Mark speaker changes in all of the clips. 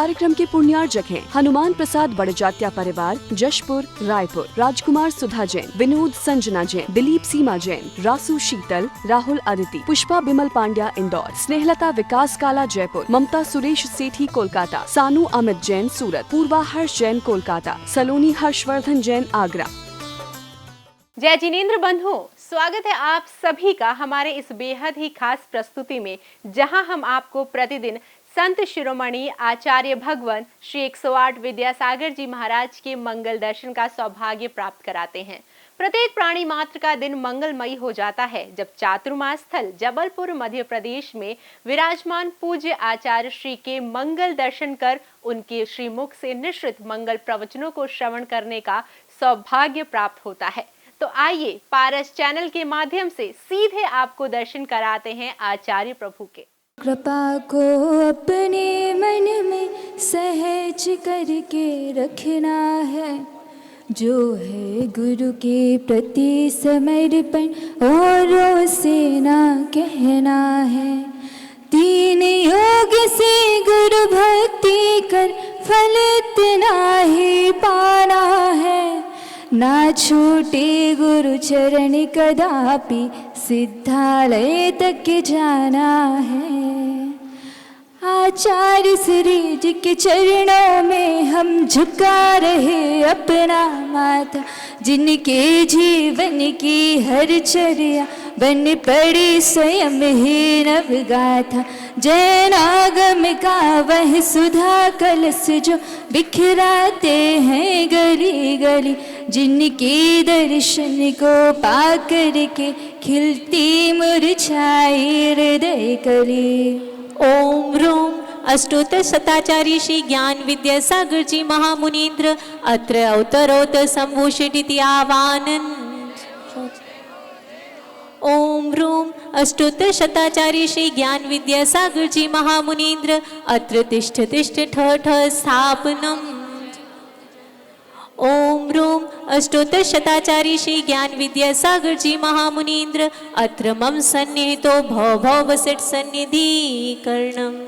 Speaker 1: कार्यक्रम के पुण्यार्जक हैं हनुमान प्रसाद बड़जात्या परिवार, जशपुर, रायपुर, राजकुमार सुधा जैन, विनोद संजना जैन, दिलीप सीमा जैन, रासू शीतल, राहुल अदिति, पुष्पा बिमल पांड्या इंदौर, स्नेहलता विकास काला जयपुर, ममता सुरेश सेठी कोलकाता, सानू अमित जैन सूरत, पूर्वा हर्ष जैन कोलकाता, सलोनी हर्षवर्धन जैन आगरा।
Speaker 2: जय जिनेंद्र बंधु, स्वागत है आप सभी का हमारे इस बेहद ही खास प्रस्तुति में, जहां हम आपको प्रतिदिन संत शिरोमणि आचार्य भगवान श्री 108 विद्यासागर जी महाराज के मंगल दर्शन का सौभाग्य प्राप्त कराते हैं। प्रत्येक प्राणी मात्र का दिन मंगलमयी हो जाता है जब चातुर्मास स्थल जबलपुर मध्य प्रदेश में विराजमान पूज्य आचार्य श्री के मंगल दर्शन कर उनके श्रीमुख से निश्चित मंगल प्रवचनों को श्रवण करने का सौभाग्य प्राप्त होता है। तो आइए पारस चैनल के माध्यम से सीधे आपको दर्शन कराते हैं आचार्य प्रभु के।
Speaker 3: कृपा को अपने मन में सहज करके रखना है, जो है गुरु के प्रति समर्पण औरों से ना कहना है। तीन योग से गुरु भक्ति कर फल इतना ही पाना है, ना छूटे गुरु चरण कदापि सिद्धालय तक जाना है। आचार्य श्री जी के चरणों में हम झुका रहे अपना माथा, जिनके जीवन की हर चर्या बन पड़ी स्वयं ही नवगाथा। जैन आगम का वह सुधा कलश जो बिखराते हैं गली गली, जिनके दर्शन को पाकर के खिलती मुरझाई हृदय कली।
Speaker 4: ओम ह्रूम अष्टोत्तर शताचार्य श्री ज्ञान विद्यासागर जी महामुनीन्द्र अत्र अवतरोत संभूषित आवानन। ओम ह्रूम अष्टोत्तर शताचार्य श्री ज्ञान विद्यासागर जी महामुनीन्द्र अत्र तिष्ठ तिष्ठ ठ ठ स्थापनम। ओम ह्रूम अष्टोत्तर शताचार्य श्री ज्ञान विद्यासागर जी महामुनीन्द्र अत्र मम सन्निहितो भव भव सेठ सन्निधि कर्णम।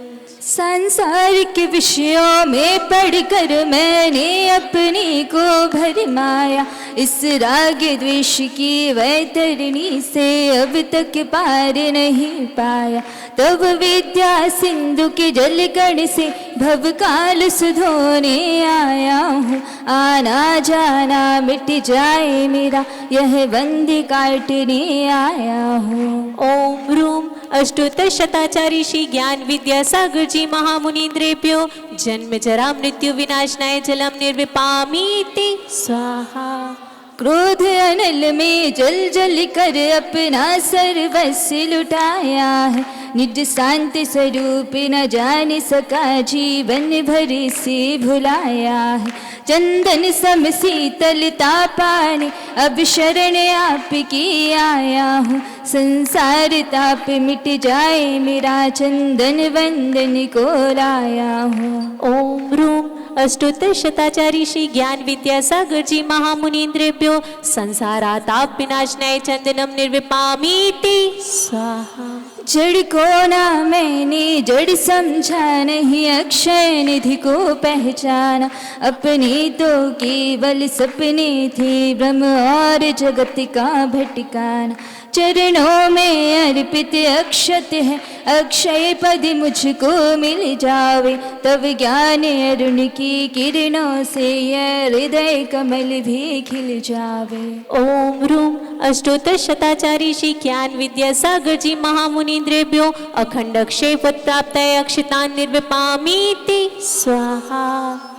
Speaker 3: संसार के विषयों में पढ़कर मैंने अपने को भरमाया, इस राग द्वेष की वैतरणी से अब तक पार नहीं पाया। तब विद्या सिंधु के जल कण से भव काल सुधोने आया हूँ, आना जाना मिट जाए मेरा यह बंदी काटने आया हूँ।
Speaker 4: ओम ह्रूम अष्टोत्तर शताचार्य श्री ज्ञान विद्यासागर जी महामुनीन्द्रेभ्यो जन्म जरा मृत्यु विनाशनाय जलम निर्विपामीति स्वाहा।
Speaker 3: क्रोध अनल में जल जल कर अपना सर्वस्व लुटाया है, निज शांत स्वरूप न जान सका जीवन भर से भुलाया है। चंदन सम शीतलता पाने अब शरण आपकी आया हूँ, संसार ताप मिट जाए मेरा चंदन वंदन को लाया हूँ।
Speaker 4: ओम ह्रूम अष्टोत्तर शताचार्य श्री ज्ञान विद्यासागर जी महामुनीन्द्रेभ्यो संसाराताप विनाशनाय चंदनम निर्विपामीति स्वाहा।
Speaker 3: जड़ को ना मैंने जड़ समझा नहीं, अक्षय निधि को पहचाना, अपने तो केवल सपने थे ब्रह्म और जगत का भटकाना। चरणों में अर्पित अक्षत है, अक्षय पद मुझको मिल जावे, तब ज्ञान अरुण की किरणों से यह हृदय कमल भी खिल जावे।
Speaker 4: ओम ह्रूम अष्टोत्तर शताचार्य श्री ज्ञान विद्यासागर जी महामुनीन्द्रेभ्यो अखंड अक्षय पद प्राप्त अक्षतान निर्विपामीति स्वाहा।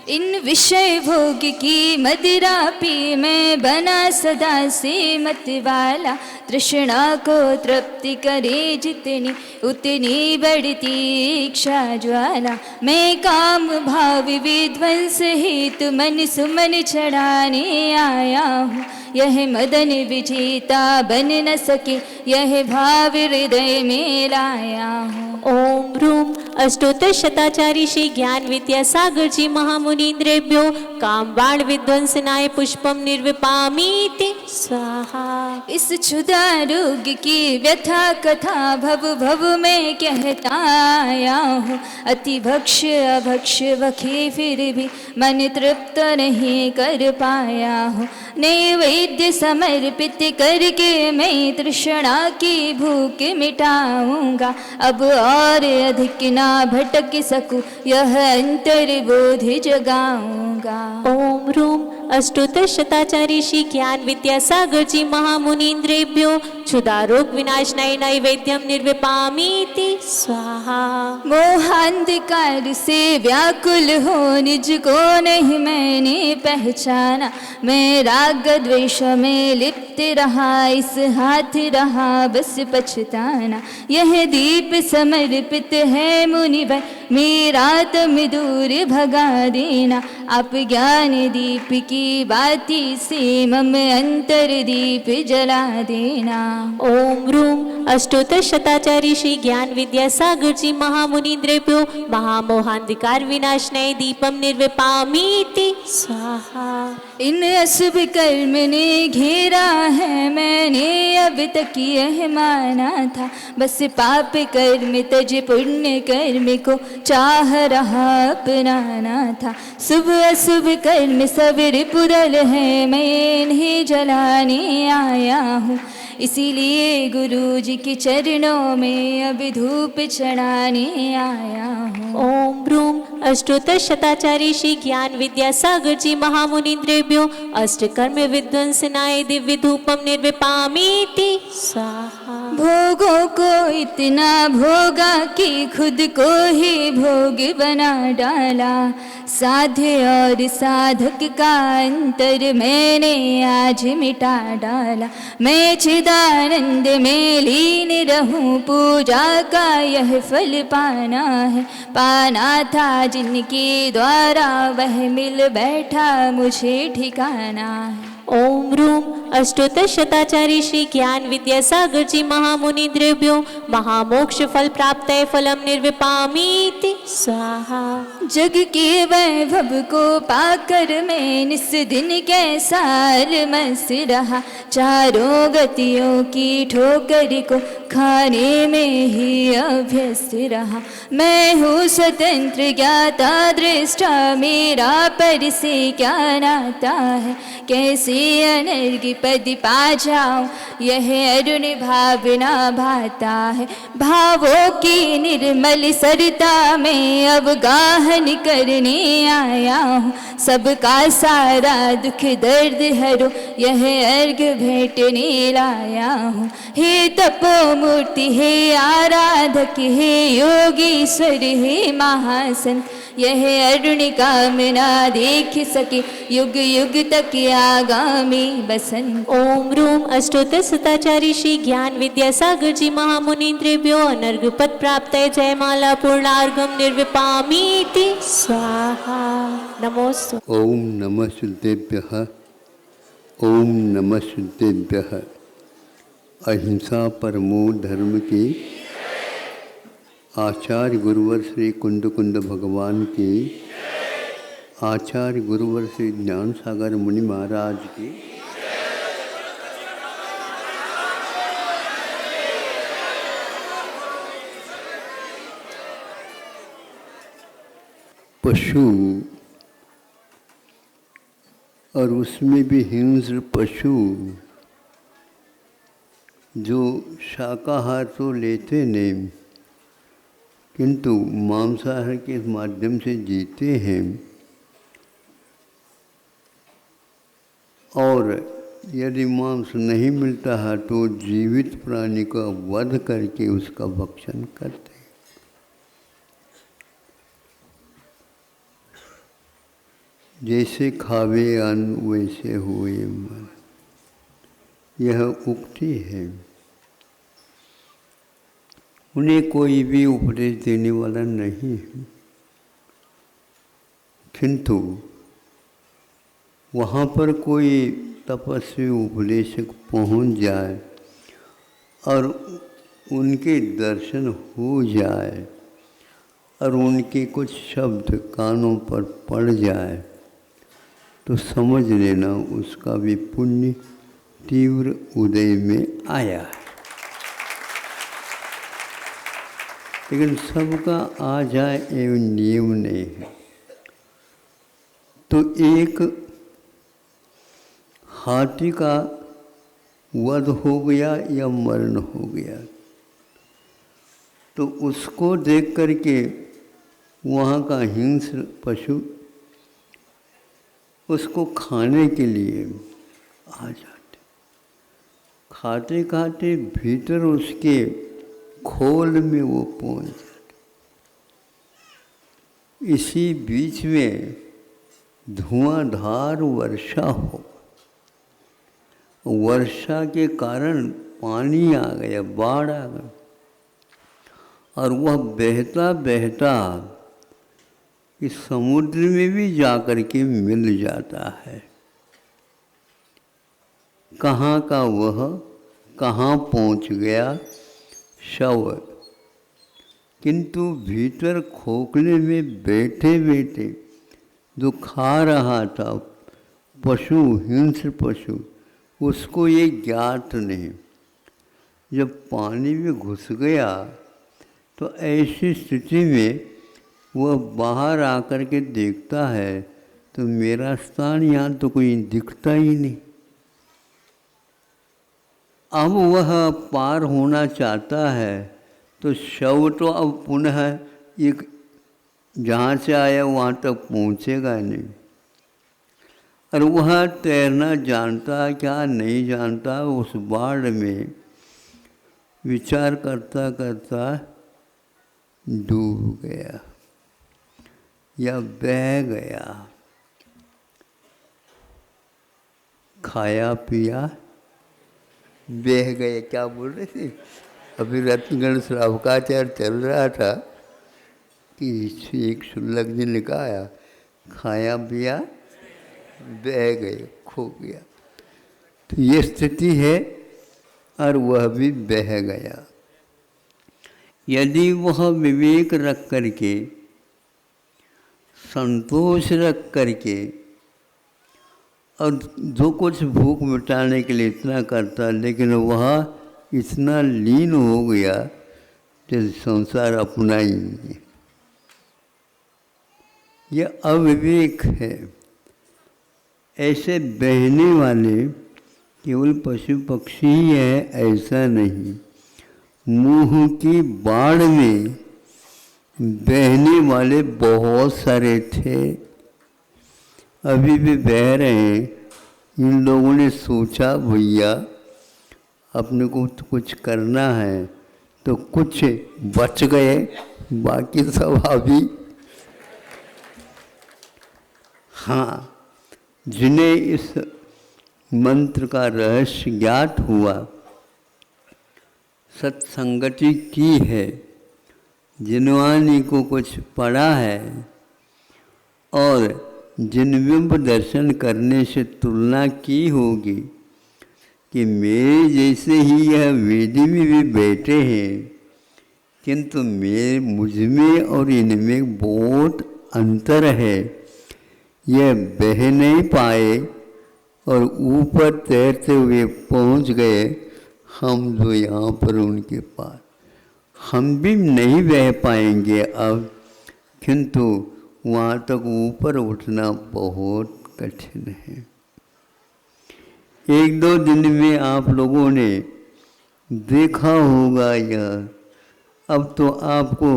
Speaker 3: इन विषय भोग की मदिरा पी मैं बना सदा से मत वाला, तृष्णा को तृप्ति करे जितनी उतनी बढ़ती इच्छा ज्वाला। मैं काम भाव विध्वंस हेतु मन सुमन चढ़ाने आया हूँ, यह मदन विजेता बन न सके यह भाव हृदय में लाया हूँ।
Speaker 4: ओम ह्रूम अष्टोत्तर शताचार्य श्री ज्ञान विद्यासागर जी महामुनीन्द्रेभ्यो काम बाण विध्वंसनाय पुष्पम निर्विपामीति स्वाहा।
Speaker 3: इस क्षुधा रोग की व्यथा कथा भव भव में कहता आया हूँ। अति भक्ष्य अभक्ष्य वखे फिर भी मन तृप्त नहीं कर पाया हूँ। नैवेद्य समर्पित करके मैं तृष्णा की भूख मिटाऊंगा। अब और अधिक ना भटक सकूं, यह अंतर्बोध जगाऊंगा।
Speaker 4: ओम रूम अष्टोत्तर शताचारी श्री ज्ञान विद्या सागर जी महामुनीन्द्रेभ्यो क्षुधारोग विनाशनाय नैवेद्यम निर्विपामीति स्वाहा।
Speaker 3: मोहांधकार से व्याकुल हो निज को नहीं मैंने पहचाना। मैं राग द्वेष में लिप्त रहा, इस हाथ रहा बस पछताना। यह दीप समर्पित है मुनिवर, मेरा तम दूर भगा देना। आप ज्ञान दीप की बाती से मम अंतर दीप जला देना।
Speaker 4: ओम रूम अष्टोत्तर शताचारी श्री ज्ञान विद्या सागर जी महामुनीन्द्रेभ्यो महामोहांधिकार विनाशनाय दीपम निर्विपामीति स्वाहा।
Speaker 3: इन अशुभ कर्म ने घेरा है, मैंने अब तक यह माना था। बस पाप कर्म तज पुण्य कर्म को चाह रहा अपनाना था। शुभ अशुभ कर्म सब रिपुदल है, मैं इन्हें जलाने आया हूँ। इसीलिए गुरु जी के चरणों में अब धूप चढ़ाने आया हूँ।
Speaker 4: ओम ब्रूम अष्टोत्तर शताचारी श्री ज्ञान विद्या सागर जी महामुनीन्द्रेभ्यो अष्टकर्म विध्वंसनाय दिव्य धूपम निर्विपामीति स्वाहा।
Speaker 3: भोगों को इतना भोगा कि खुद को ही भोग बना डाला। साध्य और साधक का अंतर मैंने आज मिटा डाला। मैं चिदानंद में लीन रहूं, पूजा का यह फल पाना है। पाना था जिनके द्वारा वह मिल बैठा, मुझे ठिकाना है।
Speaker 4: ओम रूम अष्टोत्तर शताचारी श्री ज्ञान विद्या सागर जी महामुनीन्द्रेभ्यो महामोक्ष फल प्राप्त फलम निर्विपामीति स्वाहा।
Speaker 3: जग के वैभव को पाकर मैं निस दिन कैसा मस रहा। चारों गतियों की ठोकर को खाने में ही अभ्यस्त रहा। मैं हूँ स्वतंत्र ज्ञाता दृष्टा, मेरा पर से क्या नाता है। कैसे अनर्घ पद पा जाऊं, यह अरुण भावना भाता है। भावों की निर्मल सरता में अब गाहन करने आया हूँ। सबका सारा दुख दर्द हरो, यह अर्घ भेंटने लाया हूँ। हे तपो मूर्ति, हे आराधक, हे योगीश्वर, हे महासंत, यह अरुण कामना देख सके युग युग तक आगामी बसंत।
Speaker 4: ओम रूम अष्टोत्तर शताचारी श्री ज्ञान विद्या सागर जी महामुनीन्द्रेभ्यो अनर्घ पद प्राप्त जयमाला पूर्णार्घम निर्विपामीति स्वाहा। नमोस्तु।
Speaker 5: ओम नमः शुद्धेभ्यः। ओम नमः शुद्धेभ्यः। अहिंसा परमो धर्म की आचार्य गुरुवर श्री कुंद कुंद भगवान की, आचार्य गुरुवर श्री ज्ञान सागर मुनि महाराज की, पशु और उसमें भी हिंस्र पशु जो शाकाहार तो लेते नहीं किंतु मांसाहार के माध्यम से जीते हैं, और यदि मांस नहीं मिलता है तो जीवित प्राणी का वध करके उसका भक्षण करते हैं। जैसे खावे अन्न वैसे हुए मन, यह उक्ति है। उन्हें कोई भी उपदेश देने वाला नहीं है, किंतु वहाँ पर कोई तपस्वी उपदेशक पहुँच जाए और उनके दर्शन हो जाए और उनके कुछ शब्द कानों पर पड़ जाए तो समझ लेना उसका भी पुण्य तीव्र उदय में आया है। लेकिन सबका आ जाए एवं नियम नहीं है। तो एक हाथी का वध हो गया या मरण हो गया, तो उसको देख करके वहाँ का हिंस्र पशु उसको खाने के लिए आ जाते। खाते खाते भीतर उसके खोल में वो पहुँच जाते। इसी बीच में धुआंधार वर्षा हो, वर्षा के कारण पानी आ गया, बाढ़ आ गई, और वह बहता बहता इस समुद्र में भी जाकर के मिल जाता है। कहाँ का वह कहाँ पहुँच गया शव, किंतु भीतर खोखले में बैठे बैठे जो खा रहा था पशु, हिंस्र पशु, उसको ये ज्ञात नहीं। जब पानी में घुस गया तो ऐसी स्थिति में वह बाहर आकर के देखता है तो मेरा स्थान यहाँ तो कोई दिखता ही नहीं। अब वह पार होना चाहता है तो शव तो अब पुनः एक जहाँ से आया वहाँ तक पहुँचेगा नहीं, और वह तैरना जानता क्या नहीं जानता, उस बाढ़ में विचार करता करता डूब गया या बह गया। खाया पिया बह गए, क्या बोल रहे थे अभी रत्नगण श्रावकाचार्य चल रहा था कि एक शुल्लक जी ने कहा खाया पिया बह गए, खो गया। तो ये स्थिति है, और वह भी बह गया। यदि वह विवेक रख करके, संतोष रख करके, और जो कुछ भूख मिटाने के लिए इतना करता, लेकिन वह इतना लीन हो गया कि संसार अपना ही नहीं। यह अविवेक है। ऐसे बहने वाले केवल पशु पक्षी ही है ऐसा नहीं, मुँह की बाढ़ में बहने वाले बहुत सारे थे, अभी भी बह रहे हैं। इन लोगों ने सोचा भैया अपने को तो कुछ करना है, तो कुछ बच गए, बाकी सब अभी। हाँ, जिन्हें इस मंत्र का रहस्य ज्ञात हुआ, सत्संगति की है, जिनवानी को कुछ पढ़ा है, और जिनबिंब दर्शन करने से तुलना की होगी कि मेरे जैसे ही यह वेदी में भी बैठे हैं, किंतु मुझ में और इनमें बहुत अंतर है। यह बह नहीं पाए और ऊपर तैरते हुए पहुंच गए, हम जो यहाँ पर उनके पास, हम भी नहीं बह पाएंगे अब, किंतु वहाँ तक ऊपर उठना बहुत कठिन है। एक दो दिन में आप लोगों ने देखा होगा यह, अब तो आपको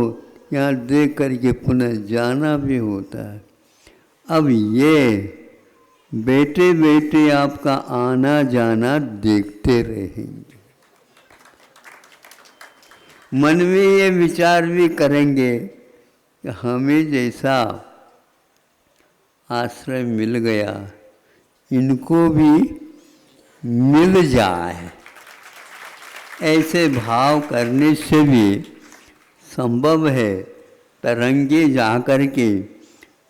Speaker 5: यहाँ देख करके पुनः जाना भी होता है। अब ये बैठे बैठे आपका आना जाना देखते रहेंगे, मन में ये विचार भी करेंगे कि हमें जैसा आश्रय मिल गया इनको भी मिल जाए। ऐसे भाव करने से भी संभव है तरंगे जा कर के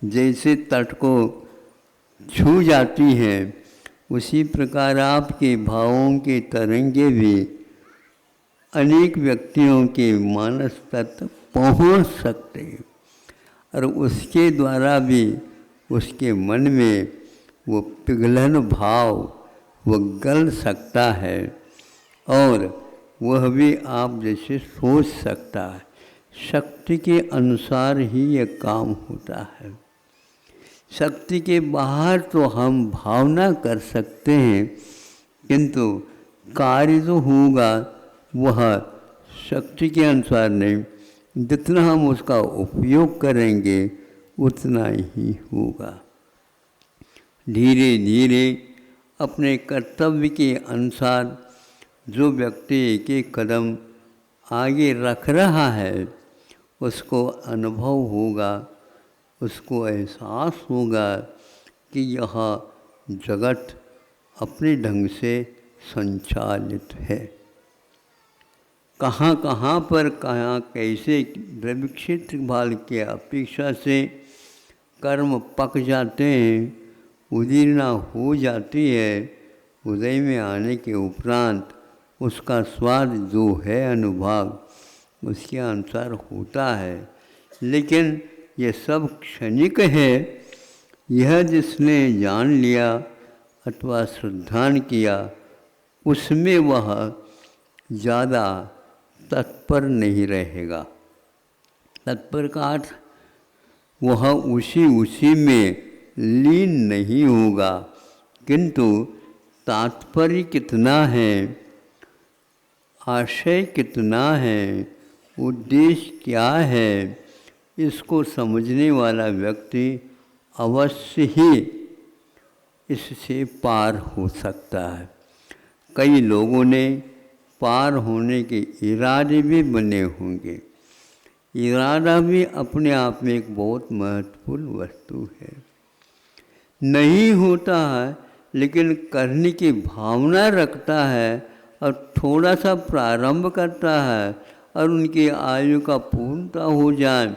Speaker 5: जैसे तट को छू जाती हैं, उसी प्रकार आपके भावों के तरंगे भी अनेक व्यक्तियों के मानस तक पहुँच सकते हैं, और उसके द्वारा भी उसके मन में वो पिघलन भाव वो गल सकता है और वह भी आप जैसे सोच सकता है। शक्ति के अनुसार ही ये काम होता है। शक्ति के बाहर तो हम भावना कर सकते हैं, किंतु कार्य जो होगा वह शक्ति के अनुसार नहीं। जितना हम उसका उपयोग करेंगे उतना ही होगा। धीरे धीरे अपने कर्तव्य के अनुसार जो व्यक्ति एक एक कदम आगे रख रहा है उसको अनुभव होगा, उसको एहसास होगा कि यह जगत अपने ढंग से संचालित है। कहाँ कहाँ पर कहाँ कैसे द्रव्य क्षेत्र भाल के अपेक्षा से कर्म पक जाते हैं, उदीर्णा हो जाती है। उदय में आने के उपरांत उसका स्वाद जो है अनुभाग उसके अनुसार होता है, लेकिन ये सब क्षणिक है। यह जिसने जान लिया अथवा श्रद्धान किया उसमें वह ज़्यादा तत्पर नहीं रहेगा। तत्पर का अर्थ वह उसी में लीन नहीं होगा, किंतु तात्पर्य कितना है, आशय कितना है, उद्देश्य क्या है, इसको समझने वाला व्यक्ति अवश्य ही इससे पार हो सकता है। कई लोगों ने पार होने के इरादे भी बने होंगे। इरादा भी अपने आप में एक बहुत महत्वपूर्ण वस्तु है। नहीं होता है लेकिन करने की भावना रखता है और थोड़ा सा प्रारंभ करता है और उनकी आयु का पूर्णता हो जाए,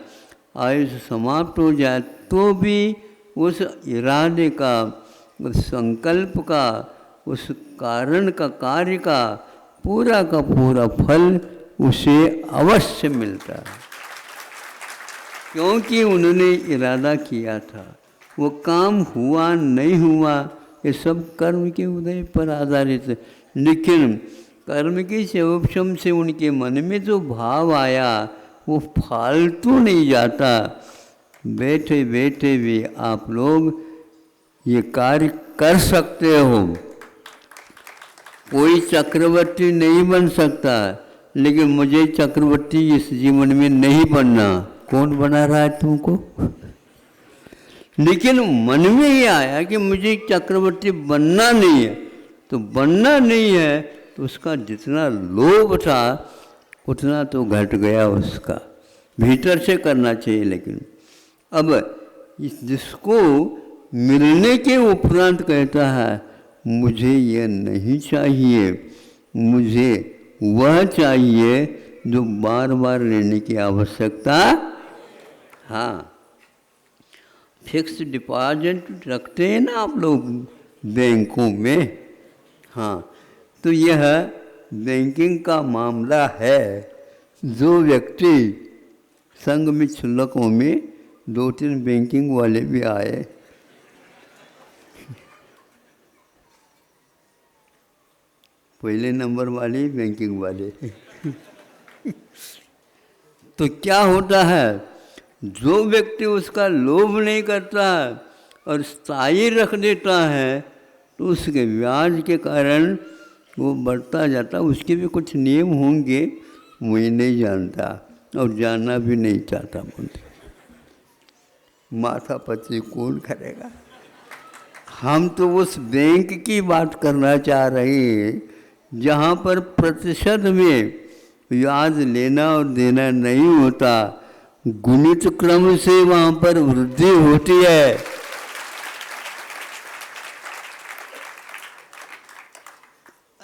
Speaker 5: आयु समाप्त हो जाए, तो भी उस इरादे का, उस संकल्प का, उस कारण का, कार्य का पूरा फल उसे अवश्य मिलता है, क्योंकि उन्होंने इरादा किया था। वो काम हुआ नहीं हुआ ये सब कर्म के उदय पर आधारित है, लेकिन कर्म के सेवक्षम से उनके मन में जो भाव आया वो फालतू नहीं जाता। बैठे बैठे भी आप लोग ये कार्य कर सकते हो। कोई चक्रवर्ती नहीं बन सकता, लेकिन मुझे चक्रवर्ती इस जीवन में नहीं बनना। कौन बना रहा है तुमको? लेकिन मन में ही आया कि मुझे चक्रवर्ती बनना नहीं है, तो बनना नहीं है तो उसका जितना लोभ था उतना तो घट गया उसका। भीतर से करना चाहिए। लेकिन अब जिसको मिलने के उपरांत कहता है मुझे ये नहीं चाहिए, मुझे वह चाहिए जो बार बार लेने की आवश्यकता। हाँ, फिक्स डिपॉजिट रखते हैं ना आप लोग बैंकों में। हाँ, तो यह बैंकिंग का मामला है। जो व्यक्ति संघ में शुल्कों में 2-3 बैंकिंग वाले भी आए, पहले नंबर वाले बैंकिंग वाले तो क्या होता है, जो व्यक्ति उसका लोभ नहीं करता और स्थायी रख देता है तो उसके ब्याज के कारण वो बढ़ता जाता। उसके भी कुछ नियम होंगे, मुझे नहीं जानता और जानना भी नहीं चाहता। मुझे माथा पच्ची कौन करेगा। हम तो उस बैंक की बात करना चाह रहे हैं जहाँ पर प्रतिशत में ब्याज लेना और देना नहीं होता, गुणित क्रम से वहाँ पर वृद्धि होती है।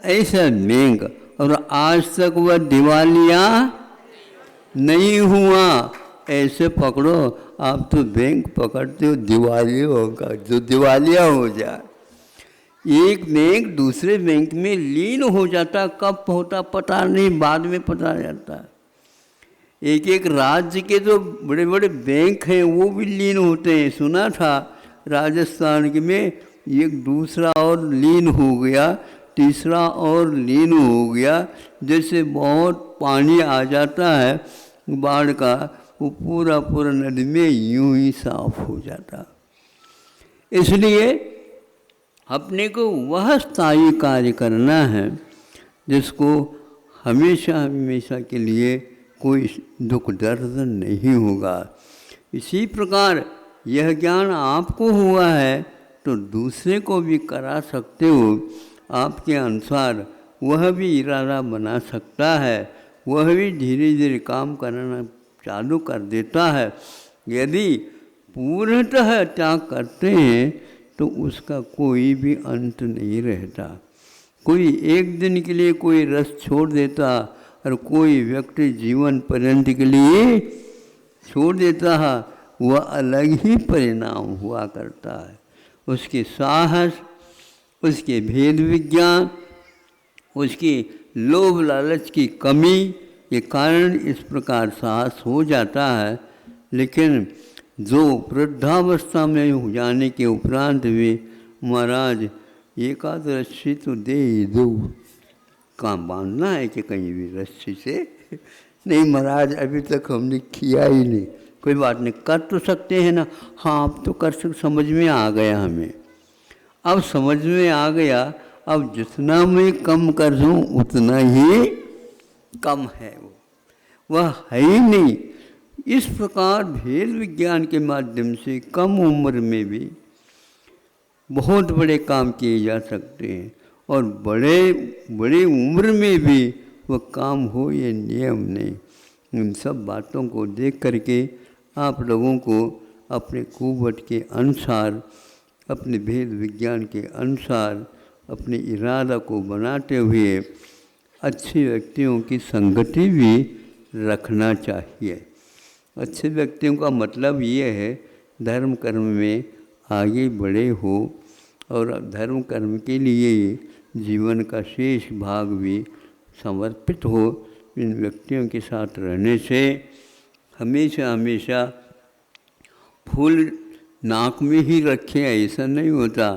Speaker 5: ऐसा बैंक, और आज तक वह दिवालिया नहीं हुआ। ऐसे पकड़ो, आप तो बैंक पकड़ते हो दिवालिया होगा, जो दिवालिया हो जाए। एक बैंक दूसरे बैंक में लीन हो जाता, कब होता पता नहीं, बाद में पता जाता। एक एक राज्य के जो बड़े बड़े बैंक हैं वो भी लीन होते हैं। सुना था राजस्थान में एक दूसरा और लीन हो गया, तीसरा और लीन हो गया। जैसे बहुत पानी आ जाता है बाढ़ का, वो पूरा पूरा नदी में यूं ही साफ हो जाता। इसलिए अपने को वह स्थायी कार्य करना है जिसको हमेशा हमेशा के लिए कोई दुख दर्द नहीं होगा। इसी प्रकार यह ज्ञान आपको हुआ है तो दूसरे को भी करा सकते हो। आपके अनुसार वह भी इरादा बना सकता है, वह भी धीरे धीरे काम करना चालू कर देता है। यदि पूर्णतः त्याग करते हैं तो उसका कोई भी अंत नहीं रहता। कोई एक दिन के लिए कोई रस छोड़ देता और कोई व्यक्ति जीवन पर्यंत के लिए छोड़ देता है, वह अलग ही परिणाम हुआ करता है। उसके साहस, उसके भेद विज्ञान, उसकी लोभ लालच की कमी के कारण इस प्रकार साहस हो जाता है। लेकिन जो वृद्धावस्था में हो जाने के उपरांत भी महाराज एक आध रस्सी तो दे ही दो, कहाँ बांधना है कि कहीं भी रस्सी से? नहीं महाराज, अभी तक हमने किया ही नहीं। कोई बात नहीं, कर तो सकते हैं ना। हाँ, अब तो कर सकते, समझ में आ गया हमें। अब समझ में आ गया, अब जितना मैं कम कर दूँ उतना ही कम है, वह है ही नहीं। इस प्रकार भेद विज्ञान के माध्यम से कम उम्र में भी बहुत बड़े काम किए जा सकते हैं और बड़े उम्र में भी वह काम हो, ये नियम नहीं। इन सब बातों को देख करके आप लोगों को अपने कुवत के अनुसार, अपने भेद विज्ञान के अनुसार अपने इरादा को बनाते हुए अच्छे व्यक्तियों की संगति भी रखना चाहिए। अच्छे व्यक्तियों का मतलब ये है धर्म कर्म में आगे बढ़े हो और धर्म कर्म के लिए जीवन का शेष भाग भी समर्पित हो। इन व्यक्तियों के साथ रहने से हमेशा हमेशा फूल नाक में ही रखें ऐसा नहीं होता।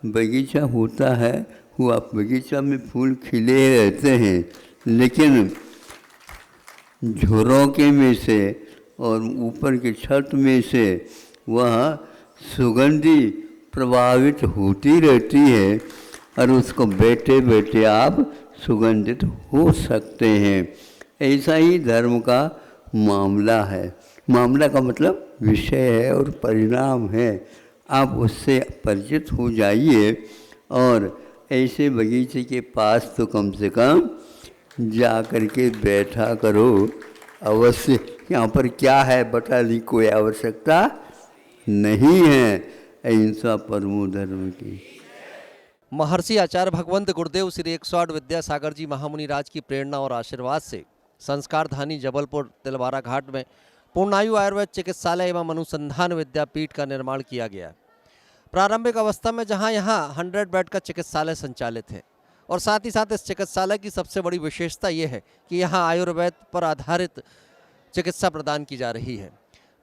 Speaker 5: बगीचा होता है, हुआ बगीचा में फूल खिले रहते हैं, लेकिन झरोके में से और ऊपर की छत में से वह सुगंधी प्रभावित होती रहती है और उसको बैठे बैठे आप सुगंधित हो सकते हैं। ऐसा ही धर्म का मामला है। मामला का मतलब विषय है और परिणाम है। आप उससे परिचित हो जाइए और ऐसे बगीचे के पास तो कम से कम जा कर के बैठा करो अवश्य। यहाँ पर क्या है बताने की कोई आवश्यकता नहीं है। अहिंसा परमो धर्म की।
Speaker 6: महर्षि आचार्य भगवंत गुरुदेव श्री 108 विद्यासागर जी महामुनि राज की प्रेरणा और आशीर्वाद से संस्कार धानी जबलपुर तिलवारा घाट में पूर्णायु आयुर्वेद चिकित्सालय एवं अनुसंधान विद्यापीठ का निर्माण किया गया। प्रारंभिक अवस्था में जहां यहां 100 बेड का चिकित्सालय संचालित है और साथ ही साथ इस चिकित्सालय की सबसे बड़ी विशेषता ये है कि यहाँ आयुर्वेद पर आधारित चिकित्सा प्रदान की जा रही है।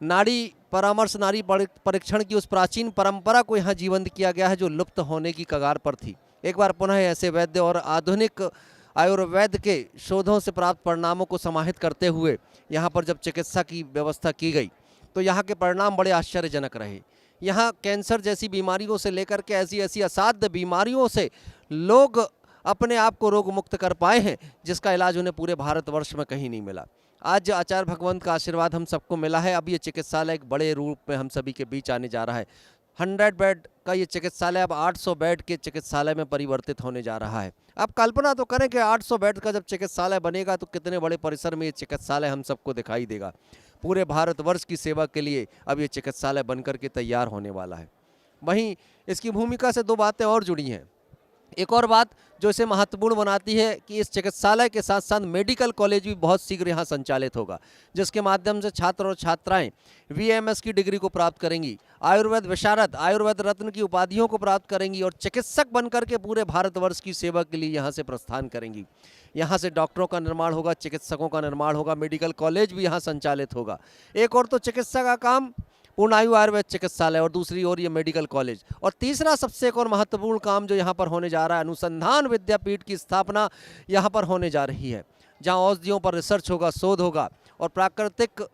Speaker 6: नाड़ी परामर्श, नाड़ी परीक्षण की उस प्राचीन परंपरा को यहाँ जीवंत किया गया है जो लुप्त होने की कगार पर थी। एक बार पुनः ऐसे वैद्य और आधुनिक आयुर्वेद के शोधों से प्राप्त परिणामों को समाहित करते हुए यहाँ पर जब चिकित्सा की व्यवस्था की गई तो यहाँ के परिणाम बड़े आश्चर्यजनक रहे। यहाँ कैंसर जैसी बीमारियों से लेकर के ऐसी ऐसी असाध्य बीमारियों से लोग अपने आप को रोग मुक्त कर पाए हैं जिसका इलाज उन्हें पूरे भारतवर्ष में कहीं नहीं मिला। आज आचार्य भगवंत का आशीर्वाद हम सबको मिला है। अब ये चिकित्सालय एक बड़े रूप में हम सभी के बीच आने जा रहा है। 100 बेड का ये चिकित्सालय अब 800 बेड के चिकित्सालय में परिवर्तित होने जा रहा है। अब कल्पना तो करें कि 800 बेड का जब चिकित्सालय बनेगा तो कितने बड़े परिसर में ये चिकित्सालय हम सबको दिखाई देगा। पूरे भारतवर्ष की सेवा के लिए अब ये चिकित्सालय बनकर के तैयार होने वाला है। वहीं इसकी भूमिका से 2 बातें और जुड़ी हैं। एक और बात जो इसे महत्वपूर्ण बनाती है कि इस चिकित्सालय के साथ साथ मेडिकल कॉलेज भी बहुत शीघ्र यहाँ संचालित होगा, जिसके माध्यम से छात्र और छात्राएं VMS की डिग्री को प्राप्त करेंगी, आयुर्वेद विशारद, आयुर्वेद रत्न की उपाधियों को प्राप्त करेंगी और चिकित्सक बनकर के पूरे भारतवर्ष की सेवा के लिए यहाँ से प्रस्थान करेंगी। यहाँ से डॉक्टरों का निर्माण होगा, चिकित्सकों का निर्माण होगा, मेडिकल कॉलेज भी यहाँ संचालित होगा। एक और तो चिकित्सा का काम पूर्णायु आयुर्वेद चिकित्सालय और दूसरी ओर ये मेडिकल कॉलेज। और तीसरा सबसे एक और महत्वपूर्ण काम जो यहाँ पर होने जा रहा है, अनुसंधान विद्यापीठ की स्थापना यहाँ पर होने जा रही है, जहाँ औषधियों पर रिसर्च होगा, शोध होगा और प्राकृतिक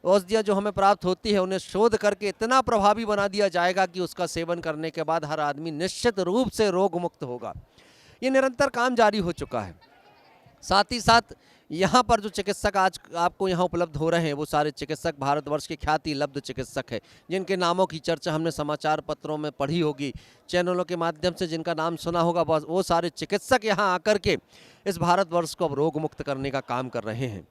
Speaker 6: औषधियाँ जो हमें प्राप्त होती है उन्हें शोध करके इतना प्रभावी बना दिया जाएगा कि उसका सेवन करने के बाद हर आदमी निश्चित रूप से रोग मुक्त होगा। ये निरंतर काम जारी हो चुका है। साथ ही साथ यहाँ पर जो चिकित्सक आज आपको यहाँ उपलब्ध हो रहे हैं वो सारे चिकित्सक भारतवर्ष के ख्याति लब्ध चिकित्सक हैं, जिनके नामों की चर्चा हमने समाचार पत्रों में पढ़ी होगी, चैनलों के माध्यम से जिनका नाम सुना होगा, बस वो सारे चिकित्सक यहाँ आकर के इस भारतवर्ष को अब रोग मुक्त करने का काम कर रहे हैं।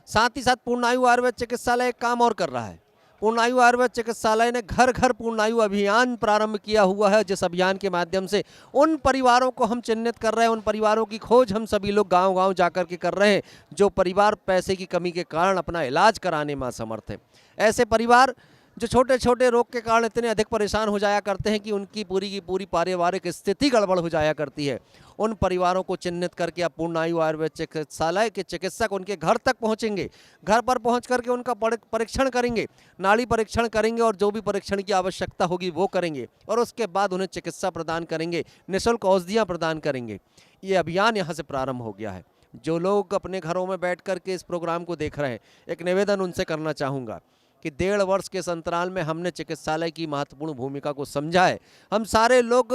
Speaker 6: साथ ही साथ पूर्णायु आयुर्वेद चिकित्सालय एक काम और कर रहा है। पूर्णायु आयुर्वेद चिकित्सालय ने घर घर पूर्णायु अभियान प्रारंभ किया हुआ है, जिस अभियान के माध्यम से उन परिवारों को हम चिन्हित कर रहे हैं, उन परिवारों की खोज हम सभी लोग गांव-गांव जाकर के कर रहे हैं, जो परिवार पैसे की कमी के कारण अपना इलाज कराने में असमर्थ है। ऐसे परिवार जो छोटे छोटे रोग के कारण इतने अधिक परेशान हो जाया करते हैं कि उनकी पूरी की पूरी पारिवारिक स्थिति गड़बड़ हो जाया करती है, उन परिवारों को चिन्हित करके अब पूर्णायु आयुर्वेद चिकित्सालय के चिकित्सक उनके घर तक पहुंचेंगे, घर पर पहुंच करके उनका परीक्षण करेंगे, नाड़ी परीक्षण करेंगे और जो भी परीक्षण की आवश्यकता होगी वो करेंगे और उसके बाद उन्हें चिकित्सा प्रदान करेंगे, निःशुल्क औषधियाँ प्रदान करेंगे। ये अभियान यहाँ से प्रारंभ हो गया है। जो लोग अपने घरों में बैठ करके इस प्रोग्राम को देख रहे हैं, एक निवेदन उनसे करना चाहूँगा कि 1.5 वर्ष के अंतराल में हमने चिकित्सालय की महत्वपूर्ण भूमिका को समझा है। हम सारे लोग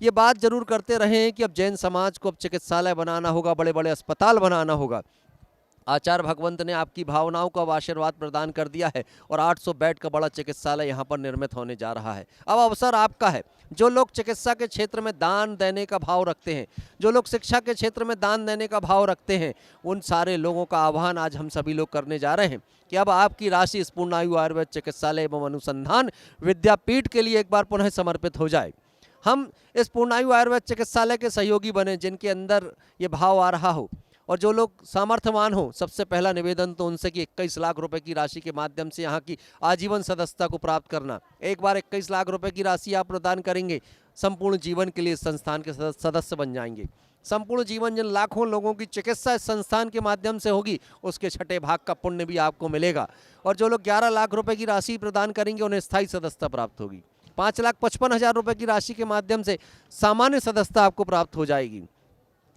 Speaker 6: ये बात जरूर करते रहे हैं कि अब जैन समाज को अब चिकित्सालय बनाना होगा, बड़े बड़े अस्पताल बनाना होगा। आचार्य भगवंत ने आपकी भावनाओं का आशीर्वाद प्रदान कर दिया है और 800 बेड का बड़ा चिकित्सालय यहाँ पर निर्मित होने जा रहा है। अब अवसर आपका है। जो लोग चिकित्सा के क्षेत्र में दान देने का भाव रखते हैं, जो लोग शिक्षा के क्षेत्र में दान देने का भाव रखते हैं, उन सारे लोगों का आह्वान आज हम सभी लोग करने जा रहे हैं कि अब आपकी राशि इस पूर्णायु आयुर्वेद चिकित्सालय एवं अनुसंधान विद्यापीठ के लिए एक बार पुनः समर्पित हो जाए। हम इस पूर्णायु आयुर्वेद चिकित्सालय के सहयोगी बने, जिनके अंदर ये भाव आ रहा हो और जो लोग सामर्थ्यवान हो। सबसे पहला निवेदन तो उनसे कि 21 लाख रुपए की राशि के माध्यम से यहाँ की आजीवन सदस्यता को प्राप्त करना। एक बार 21 लाख रुपए की राशि आप प्रदान करेंगे, संपूर्ण जीवन के लिए संस्थान के सदस्य बन जाएंगे। संपूर्ण जीवन जिन लाखों लोगों की चिकित्सा इस संस्थान के माध्यम से होगी, उसके 6ठे भाग का पुण्य भी आपको मिलेगा। और जो लोग 11 लाख रुपए की राशि प्रदान करेंगे, उन्हें स्थायी सदस्यता प्राप्त होगी। 5,55,000 रुपए की राशि के माध्यम से सामान्य सदस्यता आपको प्राप्त हो जाएगी।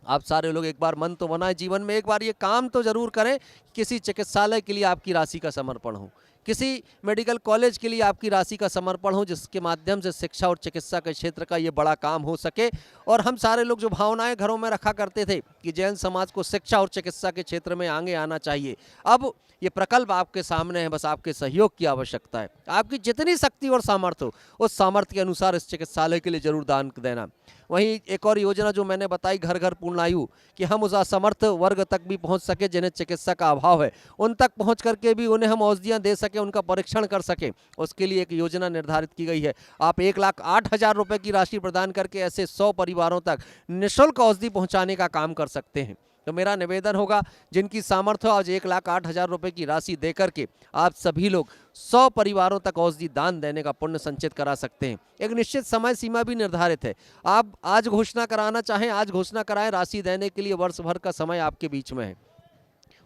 Speaker 6: आप सारे लोग एक बार मन तो बनाए, जीवन में एक बार ये काम तो जरूर करें, किसी चिकित्सालय के लिए आपकी राशि का समर्पण हो, किसी मेडिकल कॉलेज के लिए आपकी राशि का समर्पण हो, जिसके माध्यम से शिक्षा और चिकित्सा के क्षेत्र का ये बड़ा काम हो सके। और हम सारे लोग जो भावनाएं घरों में रखा करते थे कि जैन समाज को शिक्षा और चिकित्सा के क्षेत्र में आगे आना चाहिए, अब ये प्रकल्प आपके सामने है। बस आपके सहयोग की आवश्यकता है। आपकी जितनी शक्ति और सामर्थ्य हो, उस सामर्थ्य के अनुसार इस चिकित्सालय के लिए जरूर दान देना। वहीं एक और योजना जो मैंने बताई, घर घर पूर्णायु, कि हम उस असमर्थ वर्ग तक भी पहुंच सके जिन्हें चिकित्सा का अभाव है, उन तक पहुंच करके भी उन्हें हम औषधियां दे सके, उनका परीक्षण कर सके, उसके लिए एक योजना निर्धारित की गई है। आप 1,08,000 रुपए की राशि प्रदान करके ऐसे 100 परिवारों तक निःशुल्क औषधि पहुंचाने का काम कर सकते हैं। तो मेरा निवेदन होगा, जिनकी सामर्थ्य आज 1,08,000 रुपए की राशि देकर के आप सभी लोग 100 परिवारों तक औषधि दान देने का पुण्य संचित करा सकते हैं। एक निश्चित समय सीमा भी निर्धारित है। आप आज घोषणा कराना चाहें, आज घोषणा कराएं। राशि देने के लिए वर्ष भर का समय आपके बीच में है।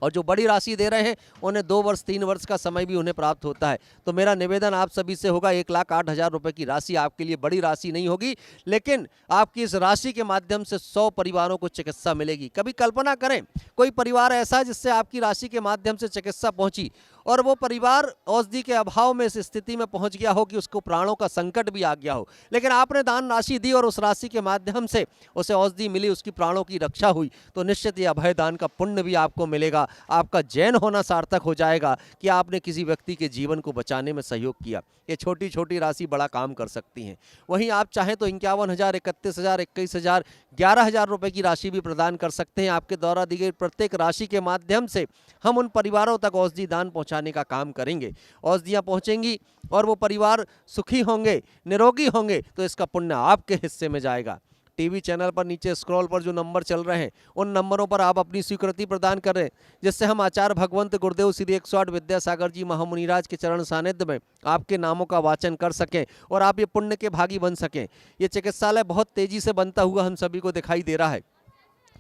Speaker 6: और जो बड़ी राशि दे रहे हैं, उन्हें 2 वर्ष 3 वर्ष का समय भी उन्हें प्राप्त होता है। तो मेरा निवेदन आप सभी से होगा, 1,08,000 रुपए की राशि आपके लिए बड़ी राशि नहीं होगी, लेकिन आपकी इस राशि के माध्यम से 100 परिवारों को चिकित्सा मिलेगी। कभी कल्पना करें, कोई परिवार ऐसा है जिससे आपकी राशि के माध्यम से चिकित्सा पहुंची और वो परिवार औषधि के अभाव में इस स्थिति में पहुंच गया हो कि उसको प्राणों का संकट भी आ गया हो, लेकिन आपने दान राशि दी और उस राशि के माध्यम से उसे औषधि मिली, उसकी प्राणों की रक्षा हुई, तो निश्चित ये अभय दान का पुण्य भी आपको मिलेगा। आपका जैन होना सार्थक हो जाएगा कि आपने किसी व्यक्ति के जीवन को बचाने में सहयोग किया। ये छोटी छोटी राशि बड़ा काम कर सकती हैं। वहीं आप चाहें तो 51,000, 31,000, 21,000, 11,000 रुपए की राशि भी प्रदान कर सकते हैं। आपके द्वारा दी गई प्रत्येक राशि के माध्यम से हम उन परिवारों तक औषधि दान पहुंचाने का काम करेंगे। औषधियाँ पहुंचेंगी और वो परिवार सुखी होंगे, निरोगी होंगे, तो इसका पुण्य आपके हिस्से में जाएगा। टीवी चैनल पर नीचे स्क्रॉल पर जो नंबर चल रहे हैं, उन नंबरों पर आप अपनी स्वीकृति प्रदान करें, जिससे हम आचार्य भगवंत गुरुदेव श्री 108 विद्यासागर जी महामुनिराज के चरण सानिध्य में आपके नामों का वाचन कर सकें और आप ये पुण्य के भागी बन सकें। ये चिकित्सालय बहुत तेजी से बनता हुआ हम सभी को दिखाई दे रहा है।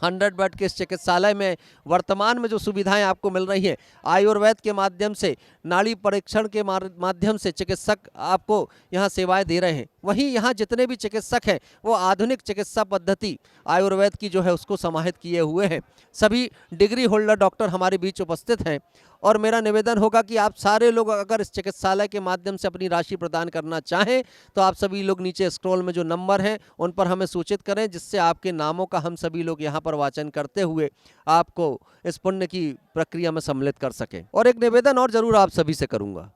Speaker 6: 100 बेड के इस चिकित्सालय में वर्तमान में जो सुविधाएं आपको मिल रही हैं, आयुर्वेद के माध्यम से, नाड़ी परीक्षण के माध्यम से चिकित्सक आपको यहाँ सेवाएं दे रहे हैं। वहीं यहाँ जितने भी चिकित्सक हैं वो आधुनिक चिकित्सा पद्धति आयुर्वेद की जो है उसको समाहित किए हुए हैं। सभी डिग्री होल्डर डॉक्टर हमारे बीच उपस्थित हैं और मेरा निवेदन होगा कि आप सारे लोग अगर इस चिकित्सालय के माध्यम से अपनी राशि प्रदान करना चाहें तो आप सभी लोग नीचे स्क्रॉल में जो नंबर हैं उन पर हमें सूचित करें, जिससे आपके नामों का हम सभी लोग यहाँ पर वाचन करते हुए आपको इस पुण्य की प्रक्रिया में सम्मिलित कर सकें। और एक निवेदन और जरूर आप सभी से करूँगा,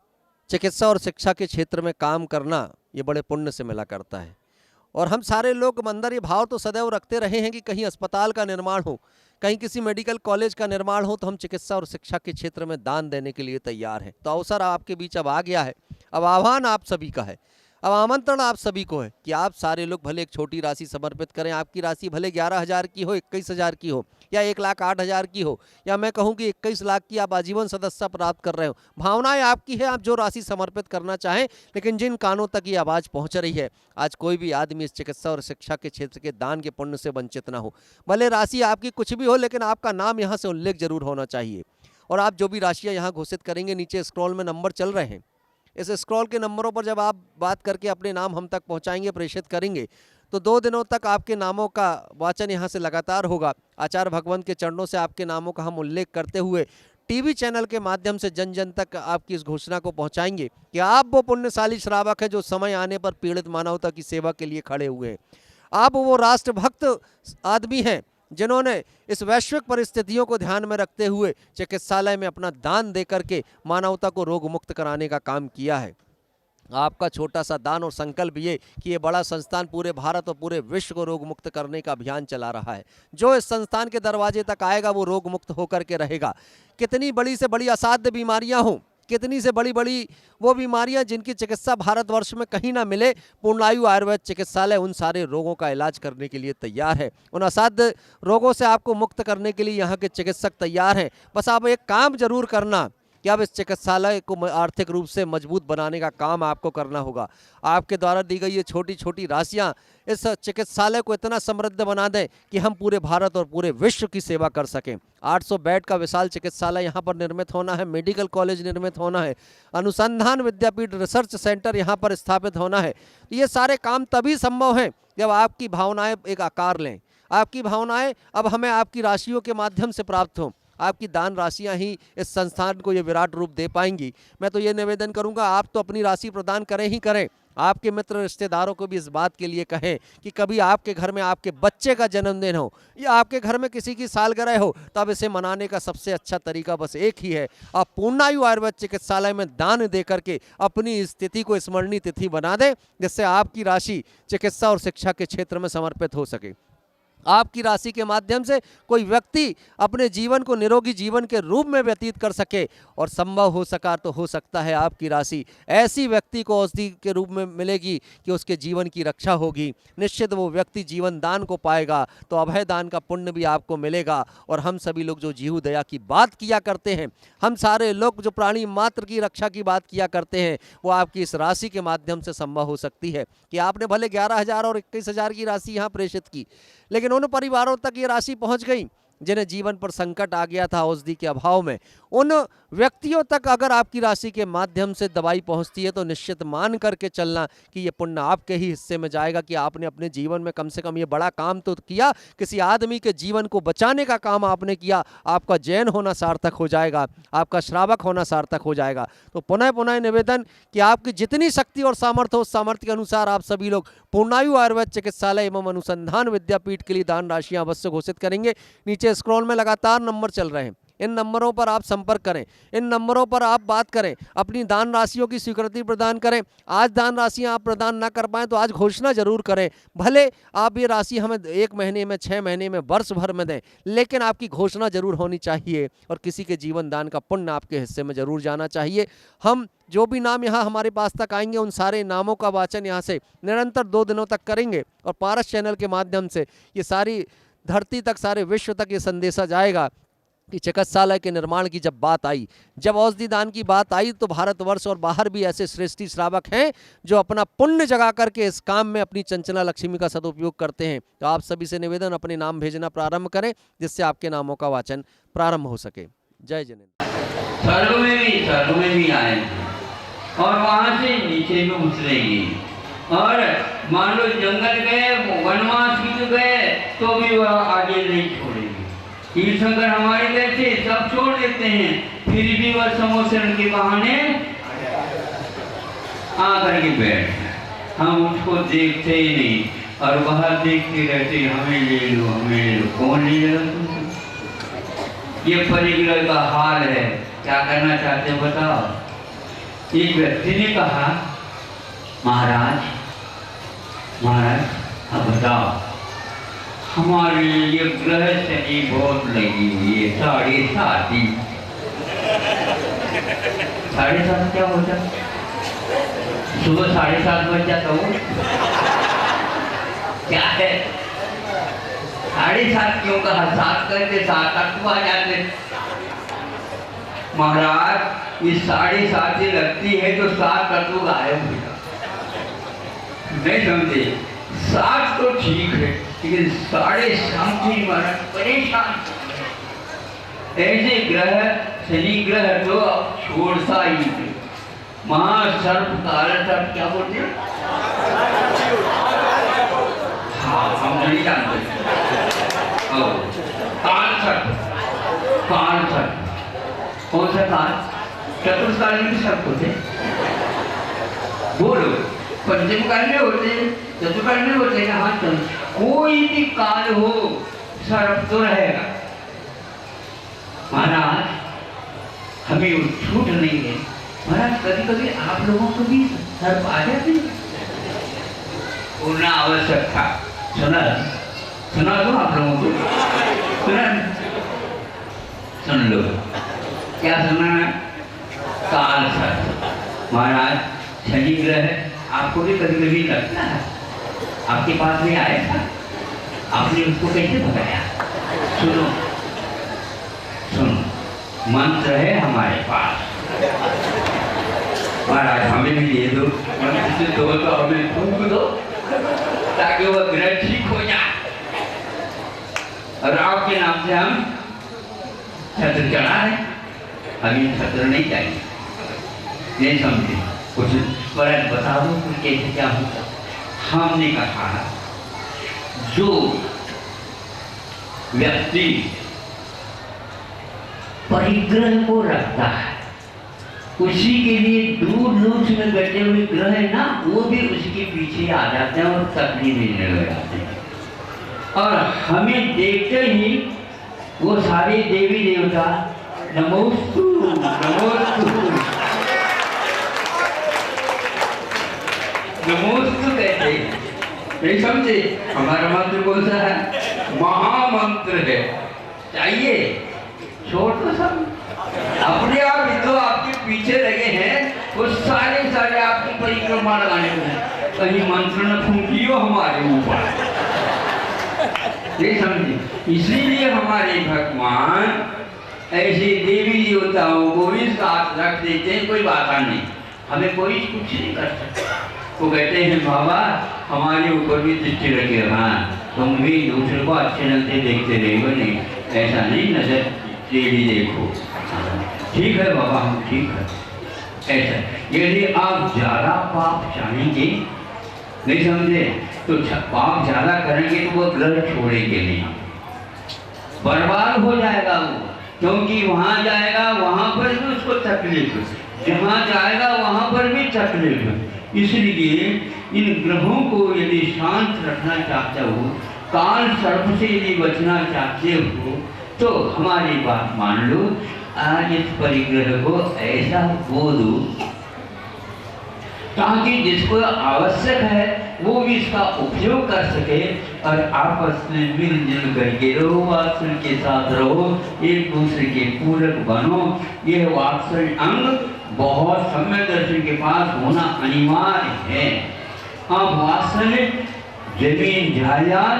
Speaker 6: चिकित्सा और शिक्षा के क्षेत्र में काम करना ये बड़े पुण्य से मिला करता है और हम सारे लोग अंदर ये भाव तो सदैव रखते रहे हैं कि कहीं अस्पताल का निर्माण हो, कहीं किसी मेडिकल कॉलेज का निर्माण हो तो हम चिकित्सा और शिक्षा के क्षेत्र में दान देने के लिए तैयार हैं। तो अवसर आपके बीच अब आ गया है, अब आह्वान आप सभी का है, अब आमंत्रण आप सभी को है कि आप सारे लोग भले एक छोटी राशि समर्पित करें। आपकी राशि भले 11,000 की हो, 21,000 की हो या 1,08,000 की हो, या मैं कहूं कि 21 लाख की आप आजीवन सदस्यता प्राप्त कर रहे हो, भावनाएं आपकी है, आप जो राशि समर्पित करना चाहें। लेकिन जिन कानों तक ये आवाज़ पहुंच रही है, आज कोई भी आदमी इस चिकित्सा और शिक्षा के क्षेत्र के दान के पुण्य से वंचित ना हो। भले राशि आपकी कुछ भी हो, लेकिन आपका नाम यहाँ से उल्लेख जरूर होना चाहिए। और आप जो भी राशियाँ यहाँ घोषित करेंगे, नीचे स्क्रॉल में नंबर चल रहे हैं, इस स्क्रॉल के नंबरों पर जब आप बात करके अपने नाम हम तक पहुंचाएंगे, प्रेषित करेंगे, तो 2 दिनों तक आपके नामों का वाचन यहां से लगातार होगा। आचार्य भगवंत के चरणों से आपके नामों का हम उल्लेख करते हुए टीवी चैनल के माध्यम से जन जन तक आपकी इस घोषणा को पहुंचाएंगे कि आप वो पुण्यशाली श्रावक हैं जो समय आने पर पीड़ित मानवता की सेवा के लिए खड़े हुए हैं। आप वो राष्ट्रभक्त आदमी हैं जिन्होंने इस वैश्विक परिस्थितियों को ध्यान में रखते हुए चिकित्सालय में अपना दान देकर के मानवता को रोग मुक्त कराने का काम किया है। आपका छोटा सा दान और संकल्प ये कि ये बड़ा संस्थान पूरे भारत और पूरे विश्व को रोग मुक्त करने का अभियान चला रहा है। जो इस संस्थान के दरवाजे तक आएगा वो रोग मुक्त होकर के रहेगा। कितनी बड़ी से बड़ी असाध्य बीमारियां हों, कितनी से बड़ी बड़ी वो बीमारियां जिनकी चिकित्सा भारतवर्ष में कहीं ना मिले, पूर्णायु आयुर्वेद चिकित्सालय उन सारे रोगों का इलाज करने के लिए तैयार है। उन असाध्य रोगों से आपको मुक्त करने के लिए यहाँ के चिकित्सक तैयार हैं। बस आप एक काम जरूर करना कि अब इस चिकित्सालय को आर्थिक रूप से मजबूत बनाने का काम आपको करना होगा। आपके द्वारा दी गई ये छोटी छोटी राशियां इस चिकित्सालय को इतना समृद्ध बना दें कि हम पूरे भारत और पूरे विश्व की सेवा कर सकें। 800 बेड का विशाल चिकित्सालय यहाँ पर निर्मित होना है, मेडिकल कॉलेज निर्मित होना है, अनुसंधान विद्यापीठ रिसर्च सेंटर यहाँ पर स्थापित होना है। ये सारे काम तभी संभव हैं जब आपकी भावनाएँ एक आकार लें। आपकी भावनाएँ अब हमें आपकी राशियों के माध्यम से प्राप्त हों। आपकी दान राशियां ही इस संस्थान को ये विराट रूप दे पाएंगी। मैं तो ये निवेदन करूंगा, आप तो अपनी राशि प्रदान करें ही करें, आपके मित्र रिश्तेदारों को भी इस बात के लिए कहें कि कभी आपके घर में आपके बच्चे का जन्मदिन हो या आपके घर में किसी की सालगिरह हो, तब इसे मनाने का सबसे अच्छा तरीका बस एक ही है, आप पूर्णायु आयुर्वेद चिकित्सालय में दान दे करके अपनी स्थिति को स्मरणीय तिथि बना दें, जिससे आपकी राशि चिकित्सा और शिक्षा के क्षेत्र में समर्पित हो सके। आपकी राशि के माध्यम से कोई व्यक्ति अपने जीवन को निरोगी जीवन के रूप में व्यतीत कर सके, और संभव हो सका तो हो सकता है आपकी राशि ऐसी व्यक्ति को औषधि के रूप में मिलेगी कि उसके जीवन की रक्षा होगी। निश्चित वो व्यक्ति जीवन दान को पाएगा तो अभय दान का पुण्य भी आपको मिलेगा। और हम सभी लोग जो जीव दया की बात किया करते हैं, हम सारे लोग जो प्राणी मात्र की रक्षा की बात किया करते हैं, वो आपकी इस राशि के माध्यम से संभव हो सकती है। कि आपने भले 11,000 और 21,000 की राशि यहाँ प्रेषित की, लेकिन उन परिवारों तक ये राशि पहुंच गई जिन्हें जीवन पर संकट आ गया था औषधि के अभाव में। उन व्यक्तियों तक अगर आपकी राशि के माध्यम से दवाई पहुंचती है तो निश्चित मान करके चलना कि ये पुण्य आपके ही हिस्से में जाएगा, कि आपने अपने जीवन में कम से कम ये बड़ा काम तो किया, किसी आदमी के जीवन को बचाने का काम आपने किया। आपका जैन होना सार्थक हो जाएगा, आपका श्रावक होना सार्थक हो जाएगा। तो पुनः पुनः निवेदन कि आपकी जितनी शक्ति और सामर्थ्य हो, उस सामर्थ्य के अनुसार आप सभी लोग पूर्णायु आयुर्वेद चिकित्सालय एवं अनुसंधान विद्यापीठ के लिए दान राशियां अवश्य घोषित करेंगे। नीचे स्क्रॉल में लगातार नंबर चल रहे हैं, इन नंबरों पर आप संपर्क करें, इन नंबरों पर आप बात करें, अपनी दान राशियों की स्वीकृति प्रदान करें। आज दान राशियां आप प्रदान ना कर पाएं तो आज घोषणा जरूर करें। भले आप ये राशि हमें 1 महीने में, 6 महीने में, वर्ष भर में दें, लेकिन आपकी घोषणा जरूर होनी चाहिए और किसी के जीवन दान का पुण्य आपके हिस्से में जरूर जाना चाहिए। हम जो भी नाम यहाँ हमारे पास तक आएंगे उन सारे नामों का वाचन यहाँ से निरंतर 2 दिनों तक करेंगे और पारस चैनल के माध्यम से ये सारी धरती तक, सारे विश्व तक ये संदेशा जाएगा कि चिकित्सालय के निर्माण की जब बात आई, जब औषधि दान की बात आई, तो भारतवर्ष और बाहर भी ऐसे श्रेष्ठी श्रावक हैं जो अपना पुण्य जगा करके इस काम में अपनी चंचला लक्ष्मी का सदुपयोग करते हैं। तो आप सभी से निवेदन, अपने नाम भेजना प्रारंभ करें जिससे आपके नामों का वाचन प्रारंभ हो सके। जय जिनेंद्र।
Speaker 5: स्वर्ग में भी आए और वहां से नीचे में उतरेंगे, और मान लो जंगल गए, वनवास भी गए, तो भी वह आगे नहीं छोड़ेंगे। तीर्थंकर हमारे जैसे सब छोड़ देते हैं, फिर भी वह समोसरण के बहाने आकर के बैठ, हम उसको देखते ही नहीं, और वह देखते रहते, हमें ले लो, हमें ले लो। कौन ले लेगा तुमको? ये परिग्रह का हाल है। क्या करना चाहते हो बताओ। एक व्यक्ति ने कहा, महाराज अब बताओ, हमारे लिए ग्रह शनि बहुत लगी हुई है, 7.5 दिन। 7.5 क्या होता? सुबह 7:30 बज जाता हूँ, क्या है? 7:30 क्यों कहा? 7 करके 7 तक आ जाते। महाराज ये 7:30 से लगती है तो 7 तक गायब हो जाता। नहीं समझे? 7 तो ठीक है, लेकिन 7:30 से महाराज परेशान। ऐसे ग्रह, शनि ग्रह तो अब छोड़ता ही नहीं। महासर्प काल सर्प क्या बोलते हैं? हाँ, हम नहीं जानते। काल सर्प कौन सा काल? चतुर्काल में भी सर्प होते, बोलो। पंचम काल में होते, चतुर्काल में होते हैं। हाँ, कोई भी काल हो, सर्प तो रहेगा। महाराज हमें छूट नहीं है। महाराज कभी कभी आप लोगों को भी सर्प आ जाते हैं, उड़ना आवश्यक था। सुना दो आप लोगों को, सुन लो। क्या सुना है? काल सर्प। महाराज शनि ग्रह आपको भी कभी कभी लगता है, आपके पास में आया था, आपने उसको कैसे भगाया? सुनो, मंत्र है हमारे पास। महाराज हमें भी दे दो, मंत्र दो तो हमें फूंक दो, ताकि वह ग्रह ठीक हो जाए, और आपके नाम से हम छत्र चढ़ा रहे। हमें छत्र नहीं चाहिए। नहीं समझे? कुछ महाराज बता दो कुछ कैसे क्या होता। हमने कहा, जो व्यक्ति परिग्रह को रखता है, उसी के लिए दूर से बैठे हुए ग्रह है ना, वो भी उसके पीछे आ जाते हैं और तकलीफ देने लग जाते हैं। और हमें देखते ही वो सारे देवी देवता नमोस्तु कहते हैं। नहीं समझे? हमारा मंत्र कौन सा है? महामंत्र है। चाहिए छोड़ तो सब, अपने आप ही तो आपके पीछे लगे हैं, वो सारे आपकी परिक्रमा लगाने में। कहीं मंत्र न फूंकियो हमारे ऊपर। नहीं समझे? इसीलिए हमारे भगवान ऐसे देवी देवताओं को भी साथ रख देते हैं। कोई बात नहीं, हमें कोई कुछ नहीं कर सकता। वो कहते हैं बाबा हमारे ऊपर भी दृष्टि रखे, हाँ तुम भी दूसरे को अच्छे नजर देखते रहेगा, नहीं ऐसा नहीं, नजर टेढ़ी देखो। ठीक है बाबा, हम ठीक है। ऐसा यदि आप ज्यादा पाप चाहेंगे, नहीं समझे, तो पाप ज्यादा करेंगे तो वो ग्रह छोड़ेंगे नहीं, बर्बाद हो जाएगा वो। क्योंकि वहां जाएगा वहां पर भी उसको तकलीफ, जहां जाएगा वहां पर भी तकलीफ। इसलिए इन ग्रहों को यदि शांत रखना चाहते हो, काल सर्प से यदि बचना चाहते हो, तो हमारी बात मान लो। आज इस परिग्रह को ऐसा बो दो ताकि जिसको आवश्यक है वो भी इसका उपयोग कर सके, और आपस में मिलजुल करके रहो, वात्सल्य के साथ रहो, एक दूसरे के पूरक बनो। यह वात्सल्य अंग बहुत सम्यक दर्शन के पास होना अनिवार्य है। आप वात्सल्य जमीन जायदाद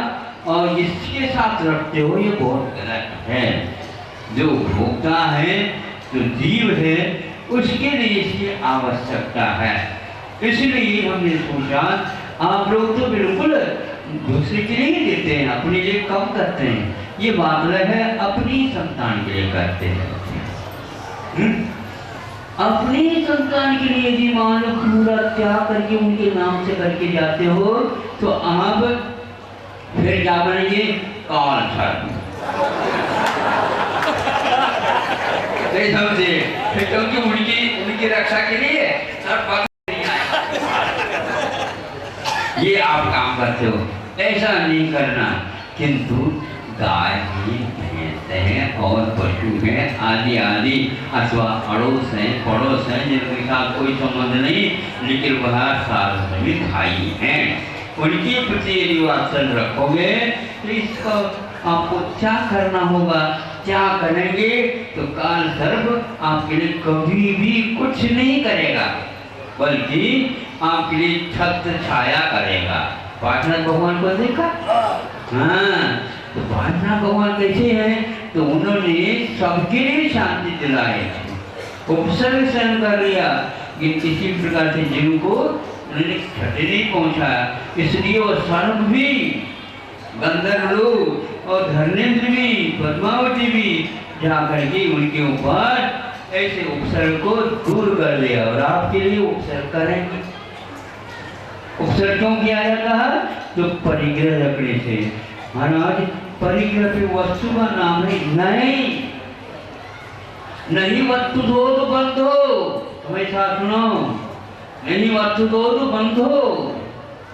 Speaker 5: और इसके साथ रखते हो, ये बहुत गलत है। जो भोक्ता है, जो जीव है, उसके लिए इसकी आवश्यकता है। इसलिए हमने सोचा आप लोग तो बिल्कुल दूसरे के लिए ही देते हैं, अपने लिए कम करते हैं। ये मतलब है अपनी संतान के लिए करते हैं। अपनी संतान के लिए यदि मान लो पूरा त्याग करके उनके नाम से करके जाते हो तो आप फिर क्या बनेंगे? काल सर्प। नहीं समझे? फिर क्योंकि उनकी रक्षा के लिए सर्प नहीं आएगा। ये आप काम करते हो, ऐसा नहीं करना। किंतु गाय ही भैंस हैं और पशु हैं आदि आदि, अथवा अड़ोस हैं, पड़ोस हैं, जिनके साथ कोई संबंध नहीं लेकिन वह साथ में भाई हैं, उनके प्रति यदि वात्सल्य रखोगे तो इसका आपको क्या करना होगा? क्या करेंगे तो काल सर्प आपके लिए कभी भी कुछ नहीं करेगा, बल्कि आपके लिए छत्र छाया करेगा। पाठनाथ भगवान को देखा? हाँ, तो पाठनाथ भगवान कैसे हैं? तो उन्होंने सबके लिए शांति दिलाई, उपसर्ग सहन कर लिया कि किसी प्रकार से जिनको उन्होंने क्षति नहीं पहुंचाया। इसलिए वो सर्प भी, गंधर्व लोग और धर्मेंद्र भी, पद्मावती भी जाकर के उनके ऊपर ऐसे उपसर्ग को दूर कर दिया और आपके लिए उपसर्ग करेंगे। उपसर्ग क्यों किया जाता है? तो परिग्रह रखने से। महाराज परिग्रह पे वस्तु का नाम है नहीं वस्तु दो तो बंधो। हमेशा सुनो, नहीं वस्तु दो तो बंधो।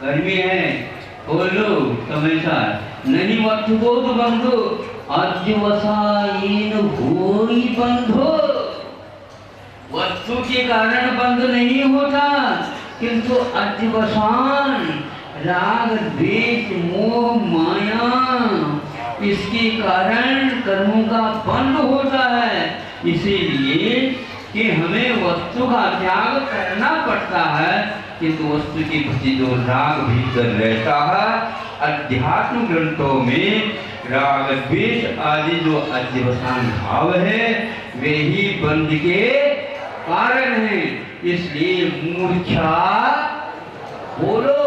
Speaker 5: गर्मी है, बोलो हमेशा, नहीं वस्तु दो तो बंधो, अध्यवसायीन होई बंधो। वस्तु के कारण बंध नहीं होता, किंतु अध्यवसान, राग द्वेष मोह माया, इसके कारण कर्मों का बंध होता है। इसीलिए कि हमें वस्तु का त्याग करना पड़ता है, किंतु वस्तु के प्रति जो राग भीतर रहता है, अध्यात्म ग्रंथों में राग द्वेष आदि जो अध्यवसान भाव है वे ही बंध के कारण है। इसलिए मूर्छा बोलो,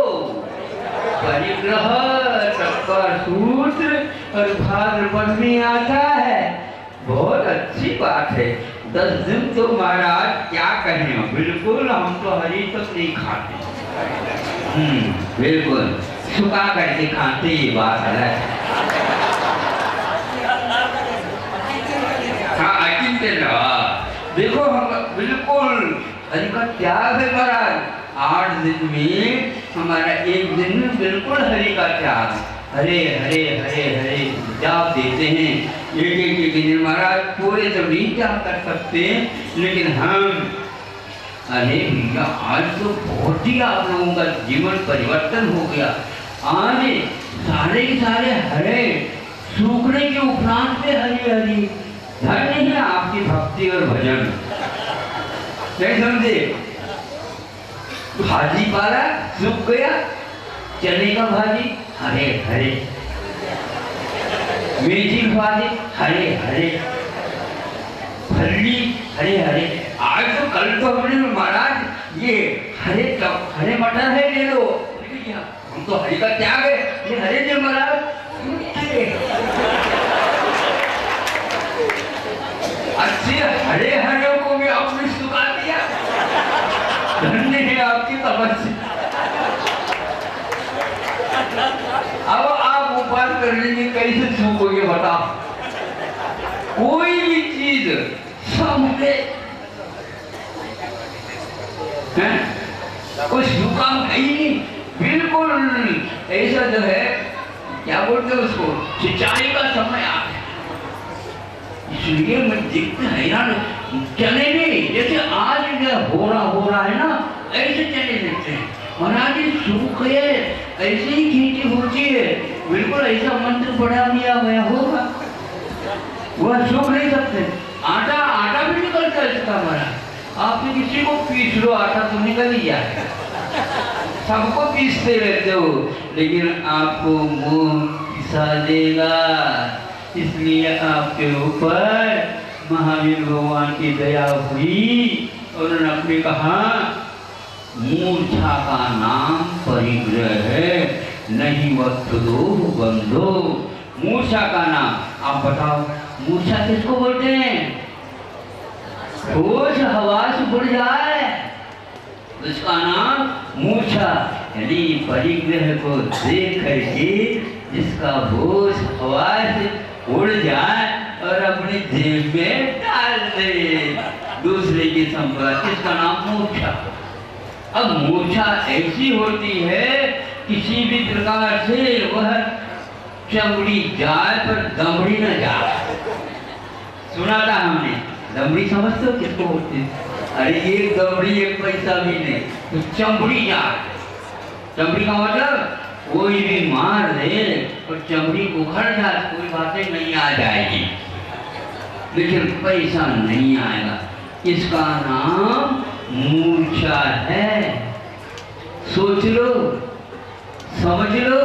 Speaker 5: परिग्रह, चक्कर सूत्र और भाद्रपद में आता है। बहुत अच्छी बात है। 10 दिन तो महाराज क्या कहें, बिल्कुल हम तो हरी तक नहीं खाते। बिल्कुल सुखा करके खाते, ये बात अलग है। हाँ, देखो हम बिल्कुल हरि का त्याग है महाराज। 8 दिन में हमारा एक दिन में बिल्कुल हरि का त्याग, हरे हरे हरे हरे जाप देते हैं। एक दिन महाराज पूरे तो नहीं त्याग कर सकते, लेकिन हम अरे भैया आज तो बहुत ही आप लोगों का जीवन परिवर्तन हो गया। आज सारे के सारे हरे, सूखने के उपरांत पे हरी हरी, धन्य है आपकी भक्ति और भजन। नहीं समझे? भाजी पाला सूख गया, चने का भाजी हरे हरे, मेथी भाजी हरे हरे, फल्ली हरे हरे। आज तो कल तो हमने महाराज ये हरे मटर है, ले लो। हम तो हरि का त्याग है, ये हरे दे महाराज। अच्छे हरे हरे को भी आपने सुखा दिया। धन्य है आपकी तपस्या। अब आप उपास करने में कैसे सूखोगे बताओ? कोई भी चीज सबके कोई सूखा है ही नहीं, बिल्कुल ऐसा जो है, क्या बोलते हैं उसको, सिंचाई का समय आ गया। इसलिए मैं देखते हैरान, चने भी जैसे आज हो रहा है ना, ऐसे चने देखते हैं महाराज। सूख गए, ऐसे ही खेती होती है, बिल्कुल ऐसा मंत्र पढ़ा दिया गया होगा, वह सूख नहीं सकते। आटा भी निकलता है इसका महाराज। आप किसी को पीस लो, आटा तो निकल ही जाएगा। सबको पीसते रहते हो, लेकिन आपको मुंह पिसा देगा।
Speaker 7: इसलिए आपके ऊपर महावीर भगवान की दया हुई और उन्होंने अपने कहा मूर्छा का नाम परिग्रह है, नहीं वस्तु दो बंधो। मूर्छा का नाम, आप बताओ मूर्छा किसको बोलते हैं? होश हवास उड़ जाए उसका नाम मूर्छा, यानी परिग्रह को देख करके जिसका होश हवास उड़ जाए और अपनी जेब में डाल दे दूसरे की संपत्ति, इसका नाम मूर्छा। अब मूर्छा ऐसी होती है किसी भी प्रकार से वह चमड़ी जाए पर दमड़ी न जाए। सुना था हमने, दमड़ी समझते हो किसको होती है? अरे एक दमड़ी एक पैसा भी नहीं, तो चमड़ी जाए। चमड़ी का मतलब कोई भी मार दे और चमड़ी उखड़ जाए, कोई बातें नहीं आ जाएगी, लेकिन पैसा नहीं आएगा। इसका नाम मूर्छा है। सोच लो, समझ लो,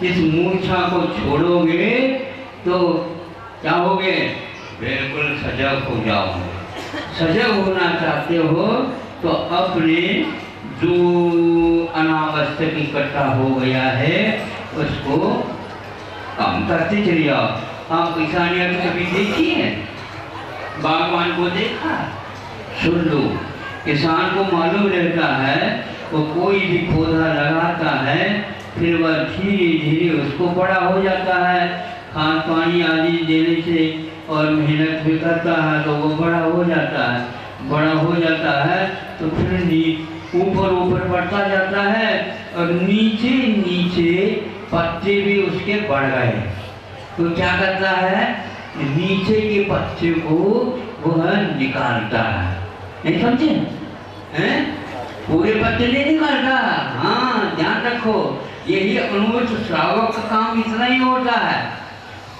Speaker 7: इस मूर्छा को छोड़ोगे तो क्या होगे? बिल्कुल सजग हो जाओगे। सजग होना चाहते हो तो अपने जो अनावश्यक इकट्ठा हो गया है उसको कम करते चले जाओ। आप किसानियाँ कभी देखी है? बागवान को देखा? सुन लो, किसान को मालूम रहता है वो कोई भी पौधा लगाता है फिर वह धीरे धीरे उसको बड़ा हो जाता है, खाद पानी आदि देने से और मेहनत भी करता है तो वो बड़ा हो जाता है। बड़ा हो जाता है तो फिर ऊपर ऊपर बढ़ता जाता है और नीचे नीचे पत्ते भी उसके बढ़ गए तो क्या करता है? नीचे के पत्ते को वह निकालता है। नहीं समझे? हैं? पूरे पत्ते नहीं निकालता। हाँ, ध्यान रखो, यही अनुवच श्रावक का काम इतना ही होता है।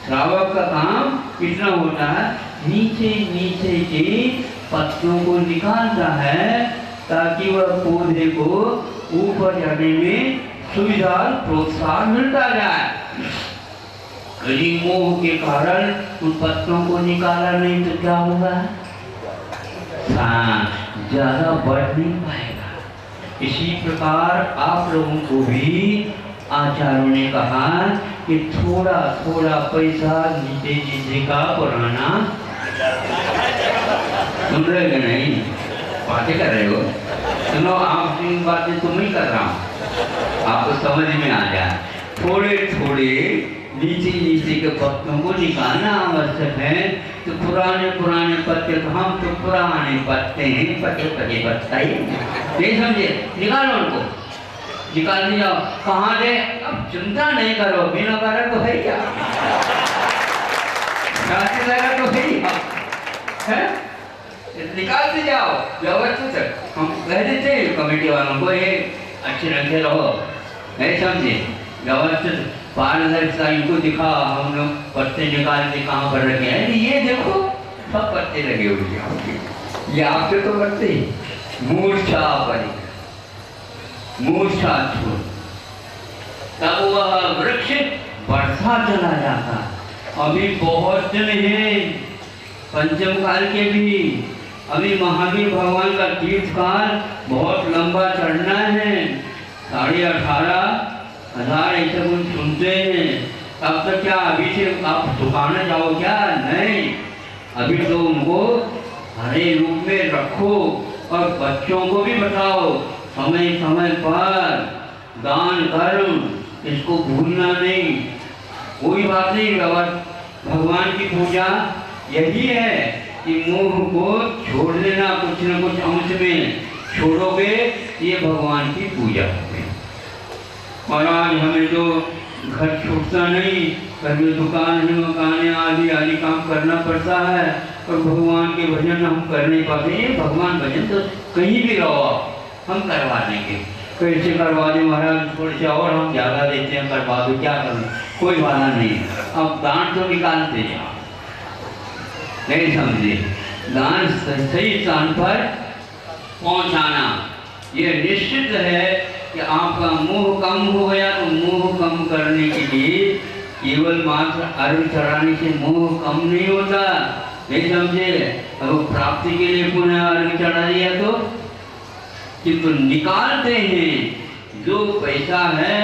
Speaker 7: श्रावक का काम इतना होता है, नीचे नीचे के पत्तों को निकालता है ताकि वह पौधे को ऊपर जाने में सुविधा प्रोत्साहन मिलता जाए। यदि मोह के कारण उन पत्तों को निकाला नहीं तो क्या होगा? ज्यादा बढ़ नहीं पाएगा। इसी प्रकार आप लोगों को भी आचार्यों ने कहा कि थोड़ा थोड़ा पैसा नीचे नीचे का पुराना। सुन रहे हो नहीं? बातें कर रहे हो? सुनो, आप जिन बातें तो नहीं कर रहा हूँ, आपको समझ में आ जाए। थोड़े थोड़े नीचे नीचे के पत्तों को निकालना आवश्यक है। तो पुराने पुराने पत्ते, तो हम तो पुराने पत्ते हैं, पत्ते पत्ते पत्ता ही नहीं समझे? निकालो उनको, निकाल दिया। कहाँ दे? अब चिंता नहीं करो, बिना कारण तो है क्या? लगा तो है, निकालते जाओ व्यवस्थित। हम कह देते हैं कमेटी वालों को, ये अच्छे रंगे रहो, नहीं समझे? व्यवस्थित पारदर्शिता इनको दिखा, हम लोग पत्ते निकाल के कहाँ पर रखे हैं। ये देखो सब पत्ते लगे हुए हैं, ये आपके तो पत्ते। मूर्छा परी, मूर्छा छोड़, तब वह वृक्ष बढ़ता चला जाता। अभी बहुत दिन है पंचम काल के भी, अभी महावीर भगवान का तीर्थ काल बहुत लंबा चढ़ना है। 18,500 ऐसे कुछ सुनते हैं। तब तक क्या अभी से आप दुकानें जाओ क्या? नहीं, अभी तो उनको हरे रूप में रखो और बच्चों को भी बताओ समय समय पर दान कर्म, इसको भूलना नहीं। कोई बात नहीं, भगवान की पूजा यही है कि मोह को छोड़ देना, कुछ न कुछ अंश में छोड़ोगे, ये भगवान की पूजा है। और आज हमें तो घर छूटता नहीं, घर में दुकान है, मकान आदि आदि काम करना पड़ता है और भगवान के भजन हम कर नहीं पाते। ये भगवान भजन तो कहीं भी रहो हम करवा देंगे। कैसे करवा दें महाराज? थोड़े से और हम ज़्यादा देते हैं, करवा दो, क्या करूँ? कोई बाधा नहीं। अब दान तो निकालते हैं, नहीं समझे? दान सही स्थान पर पहुँचाना ये निश्चित है कि आपका मोह कम हो गया। तो मोह कम करने के लिए केवल मात्र अर्घ चढ़ाने से मोह कम नहीं होता, नहीं समझे। अब प्राप्ति के लिए पुनः अर्घ चढ़ा दिया तो किंतु निकालते हैं जो पैसा है,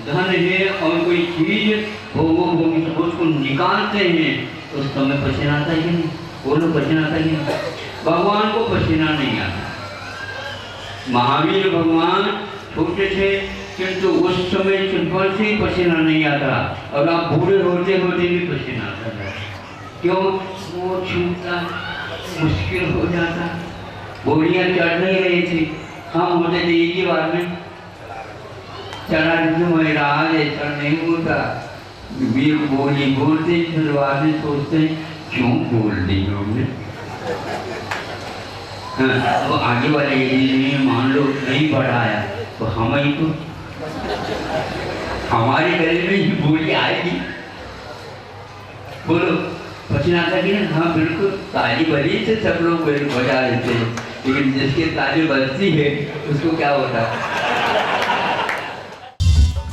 Speaker 7: धन है और कोई चीज भोग उसको निकालते हैं तो उस समय पसीना आता है कि नहीं? बोलो पसीना आता है कि नहीं? भगवान को पसीना नहीं आता। महावीर भगवान छोटे थे किंतु उस समय चुनपल से ही पसीना नहीं आता, और आप बूढ़े होते होते भी पसीना आता है। क्यों? वो छूटता मुश्किल हो जाता, बोलियां चढ़ नहीं रही थी, हम होते थे एक ही बार में चढ़ा महाराज ऐसा नहीं होता। वीर बोली बोलते फिर बाद में सोचते क्यों बोल दी हमने। तो आगे वाले यदि मान लो नहीं बढ़ाया तो हम ही तो हमारे गले में ही बोली आएगी। बोलो पसीना आता कि ना? हाँ बिल्कुल, ताली बजी से सब लोग बजा लेते हैं, लेकिन जिसके ताली बजती है उसको क्या होता है?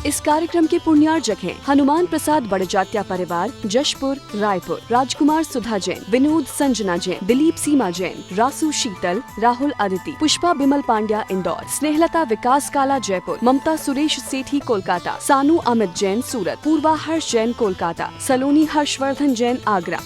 Speaker 1: इस कार्यक्रम के पुण्यार्जक हैं हनुमान प्रसाद बड़जात्या परिवार, जशपुर, रायपुर, राजकुमार सुधा जैन, विनोद संजना जैन, दिलीप सीमा जैन, रासू शीतल, राहुल अदिति, पुष्पा बिमल पांड्या इंदौर, स्नेहलता विकास काला जयपुर, ममता सुरेश सेठी कोलकाता, सानू अमित जैन सूरत, पूर्वा हर्ष जैन कोलकाता, सलोनी हर्षवर्धन जैन आगरा।